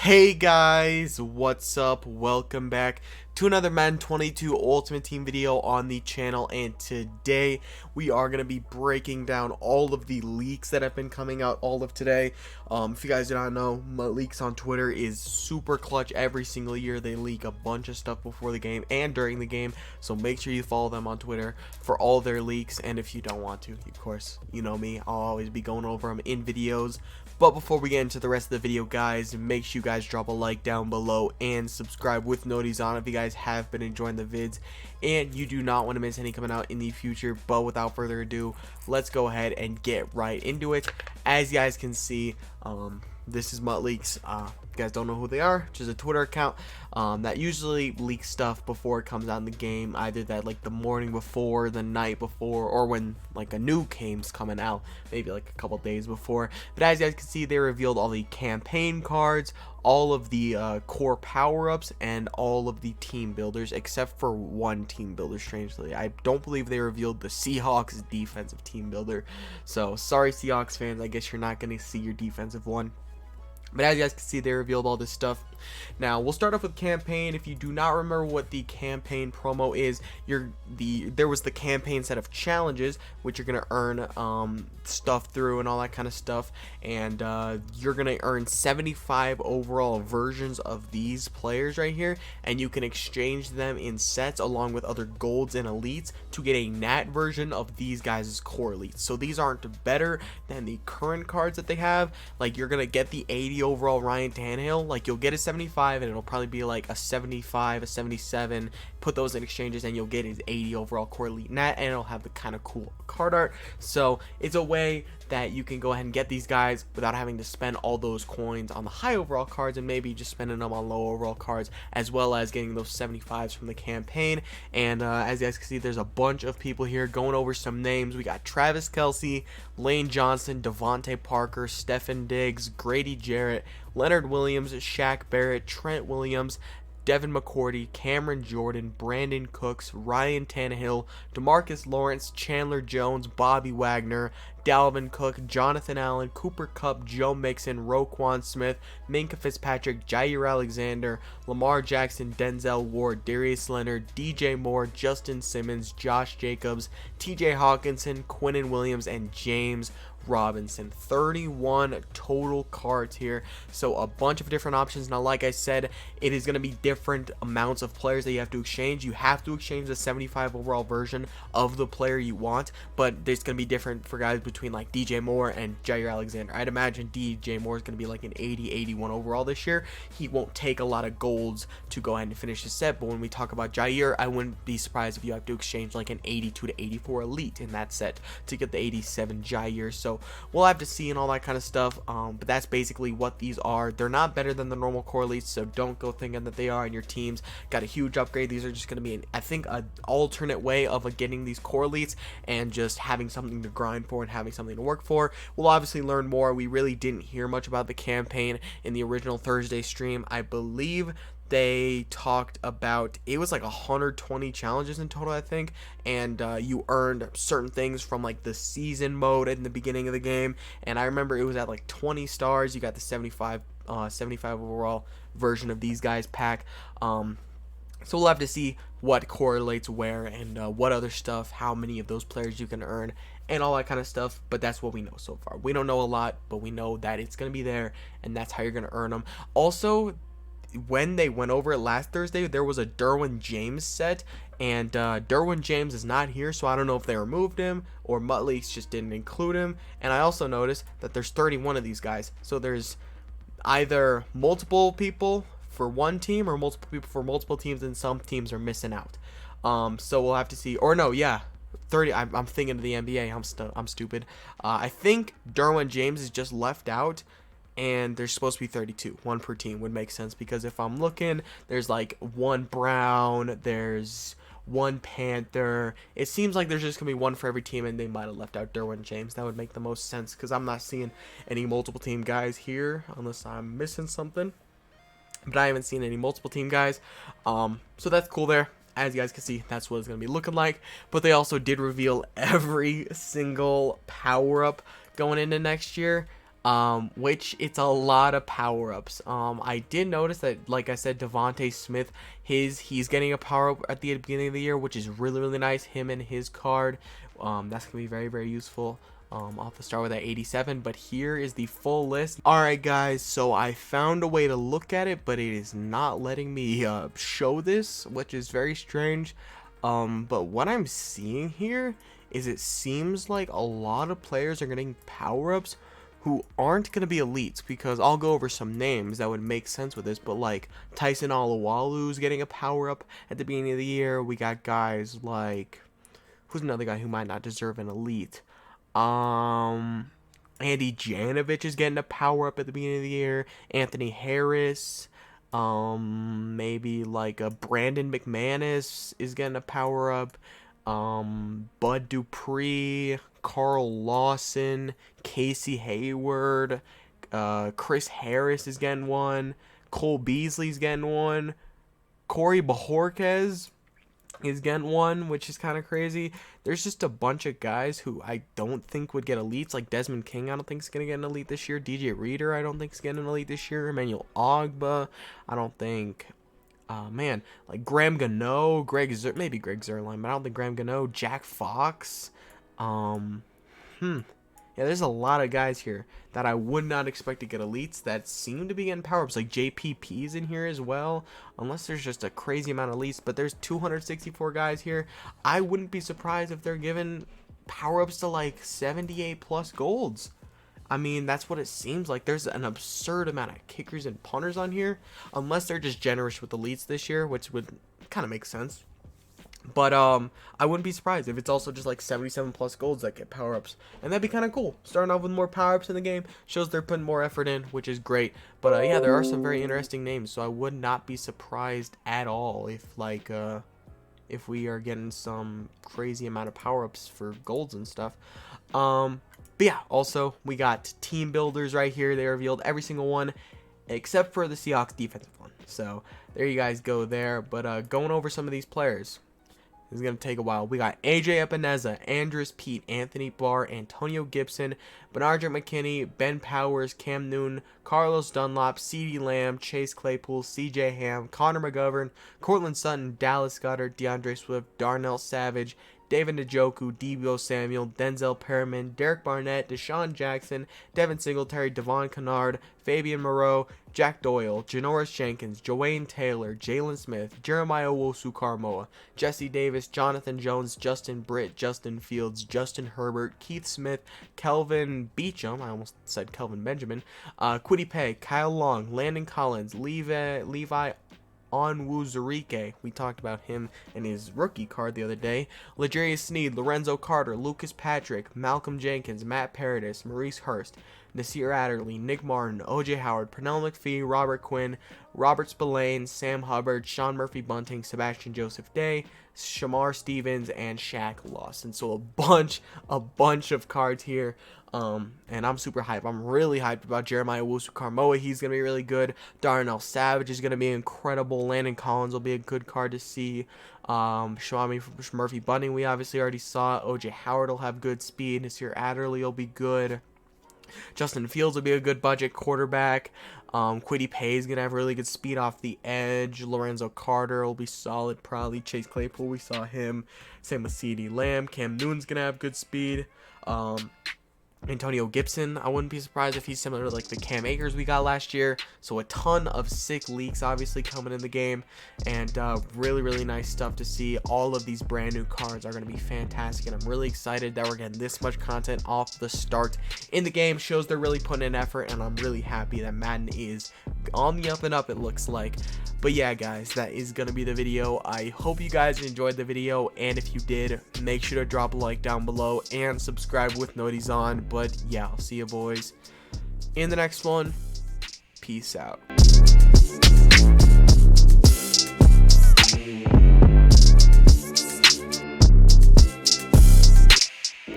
Hey guys, what's up? Welcome back to another Madden 22 Ultimate Team video on the channel, and today we are going to be breaking down all of the leaks that have been coming out all of today. If you guys do not know, leaks on Twitter is super clutch. Every single year they leak a bunch of stuff before the game and during the game, so make sure you follow them on Twitter for all their leaks. And if you don't want to, of course, you know me, I'll always be going over them in videos. But before we get into the rest of the video, guys, make sure you guys drop a like down below and subscribe with notifications on if you guys have been enjoying the vids and you do not want to miss any coming out in the future. But without further ado, let's go ahead and get right into it. As you guys can see, this is Mutt Leaks. You guys don't know who they are, just a Twitter account that usually leaks stuff before it comes out in the game, either that like the morning before, the night before, or when like a new game's coming out, maybe like a couple days before. But as you guys can see, they revealed all the campaign cards, all of the core power-ups, and all of the team builders, except for one team builder, strangely. I don't believe they revealed the Seahawks defensive team builder, so sorry Seahawks fans, I guess you're not going to see your defensive one. But as you guys can see, they revealed all this stuff. Now, we'll start off with campaign. If you do not remember what the campaign promo is, there was the campaign set of challenges, which you're going to earn stuff through and all that kind of stuff. And you're going to earn 75 overall versions of these players right here. And you can exchange them in sets along with other golds and elites to get a nat version of these guys' core elites. So these aren't better than the current cards that they have. Like, you're going to get the 80 overall Ryan Tannehill, like you'll get a 75 and it'll probably be like a 75, a 77, put those in exchanges and you'll get his 80 overall core elite nat, and it'll have the kind of cool card art. So it's a way that you can go ahead and get these guys without having to spend all those coins on the high overall cards and maybe just spending them on low overall cards, as well as getting those 75s from the campaign. And as you guys can see, there's a bunch of people here going over some names. We got Travis Kelce, Lane Johnson, Devontae Parker, Stefon Diggs, Grady Jarrett, Leonard Williams, Shaq Barrett, Trent Williams, Devin McCourty, Cameron Jordan, Brandon Cooks, Ryan Tannehill, DeMarcus Lawrence, Chandler Jones, Bobby Wagner, Dalvin Cook, Jonathan Allen, Cooper Kupp, Joe Mixon, Roquan Smith, Minkah Fitzpatrick, Jair Alexander, Lamar Jackson, Denzel Ward, Darius Leonard, DJ Moore, Justin Simmons, Josh Jacobs, TJ Hawkinson, Quinnen Williams, and James Robinson. 31 total cards here, so a bunch of different options. Now, like I said, it is going to be different amounts of players that you have to exchange. You have to exchange the 75 overall version of the player you want, but it's going to be different for guys between like DJ Moore and Jair Alexander. I'd imagine DJ Moore is going to be like an 80, 81 overall this year. He won't take a lot of golds to go ahead and finish his set, but when we talk about Jair, I wouldn't be surprised if you have to exchange like an 82 to 84 elite in that set to get the 87 Jair. So we'll have to see and all that kind of stuff, but that's basically what these are. They're not better than the normal core elites, so don't go thinking that they are, and your teams got a huge upgrade. These are just going to be, I think, an alternate way of getting these core elites and just having something to grind for and having something to work for. We'll obviously learn more. We really didn't hear much about the campaign in the original Thursday stream. I believe they talked about, it was like 120 challenges in total, I think, and you earned certain things from like the season mode in the beginning of the game, and I remember it was at like 20 stars. You got the 75 overall version of these guys pack. So we'll have to see what correlates where and what other stuff, how many of those players you can earn, and all that kind of stuff. But that's what we know so far. We don't know a lot, but we know that it's going to be there, and that's how you're going to earn them. Also, when they went over it last Thursday, there was a Derwin James set, and Derwin James is not here, so I don't know if they removed him or Mutt Leaks just didn't include him. And I also noticed that there's 31 of these guys, so there's either multiple people for one team or multiple people for multiple teams, and some teams are missing out. So we'll have to see. Or no, yeah, 30. I'm thinking of the NBA. I'm stupid. I think Derwin James is just left out, and there's supposed to be 32. One per team would make sense, because if I'm looking, there's like one Brown, there's one Panther. It seems like there's just gonna be one for every team, and they might have left out Derwin James. That would make the most sense, because I'm not seeing any multiple team guys here unless I'm missing something. But I haven't seen any multiple team guys, so that's cool there. As you guys can see, that's what it's going to be looking like. But they also did reveal every single power-up going into next year. which it's a lot of power-ups. I did notice that, like I said, Devontae Smith, he's getting a power-up at the beginning of the year, which is really nice. Him and his card, that's gonna be very useful. I'll have to start with that 87, but here is the full list. Alright guys, so I found a way to look at it, but it is not letting me show this, which is very strange. But what I'm seeing here is it seems like a lot of players are getting power-ups who aren't going to be elites, because I'll go over some names that would make sense with this, but like Tyson Aluwalu's getting a power-up at the beginning of the year. We got guys like, who's another guy who might not deserve an elite? Andy Janovich is getting a power-up at the beginning of the year. Anthony Harris, maybe like a Brandon McManus is getting a power-up. Bud Dupree, Carl Lawson, Casey Hayward, Chris Harris is getting one. Cole Beasley's getting one. Corey Bajorquez is getting one, which is kind of crazy. There's just a bunch of guys who I don't think would get elites, like Desmond King. I don't think is gonna get an elite this year. DJ Reader, I don't think is getting an elite this year. Emmanuel Ogba, I don't think. Man, like Graham Gano, maybe Greg Zerline, but I don't think Graham Gano. Jack Fox. Yeah, there's a lot of guys here that I would not expect to get elites that seem to be getting power-ups. Like JPP's in here as well, unless there's just a crazy amount of elites. But there's 264 guys here. I wouldn't be surprised if they're giving power-ups to like 78 plus golds. I mean, that's what it seems like. There's an absurd amount of kickers and punters on here, unless they're just generous with elites this year, which would kind of make sense. But I wouldn't be surprised if it's also just like 77 plus golds that get power-ups, and that'd be kind of cool. Starting off with more power-ups in the game shows they're putting more effort in, which is great. But yeah, there are some very interesting names, so I would not be surprised at all if like if we are getting some crazy amount of power-ups for golds and stuff. But yeah, also we got team builders right here. They revealed every single one except for the Seahawks defensive one, so there you guys go there. But going over some of these players, this is going to take a while. We got AJ Epineza, Andrus Peat, Anthony Barr, Antonio Gibson, Benardrick McKinney, Ben Powers, Cam Newton, Carlos Dunlop, CeeDee Lamb, Chase Claypool, CJ Ham, Connor McGovern, Cortland Sutton, Dallas Goedert, DeAndre Swift, Darnell Savage, David Njoku, Deebo Samuel, Denzel Perriman, Derek Barnett, Deshaun Jackson, Devin Singletary, Devon Kennard, Fabian Moreau, Jack Doyle, Janoris Jenkins, Joanne Taylor, Jalen Smith, Jeremiah Owusu-Koramoah, Jesse Davis, Jonathan Jones, Justin Britt, Justin Fields, Justin Herbert, Keith Smith, Kelvin Beachum, I almost said Kelvin Benjamin, Kwity Paye, Kyle Long, Landon Collins, Levi Onwuzurike, we talked about him and his rookie card the other day, L'Jarius Sneed, Lorenzo Carter, Lucas Patrick, Malcolm Jenkins, Matt Paradis, Maurice Hurst, Nasir Adderley, Nick Martin, OJ Howard, Pernell McPhee, Robert Quinn, Robert Spillane, Sam Hubbard, Sean Murphy Bunting, Sebastian Joseph Day, Shamar Stevens, and Shaq Lawson. So a bunch of cards here. And I'm super hyped. I'm really hyped about Jeremiah Owusu-Koramoah. He's going to be really good. Darnell Savage is going to be incredible. Landon Collins will be a good card to see. Sean Murphy Bunting, we obviously already saw. OJ Howard will have good speed. Nasir Adderley will be good. Justin Fields will be a good budget quarterback. Kwity Paye is going to have really good speed off the edge. Lorenzo Carter will be solid probably. Chase Claypool, we saw him. Same with CeeDee Lamb. Cam Newton's going to have good speed. Antonio Gibson, I wouldn't be surprised if he's similar to like the Cam Akers we got last year. So a ton of sick leaks obviously coming in the game, and really nice stuff to see. All of these brand new cards are going to be fantastic, and I'm really excited that we're getting this much content off the start in the game. Shows they're really putting in effort, and I'm really happy that Madden is on the up and up, it looks like. But yeah guys, that is going to be the video. I hope you guys enjoyed the video, and if you did, make sure to drop a like down below and subscribe with noties on. But yeah, I'll see you boys in the next one. Peace out.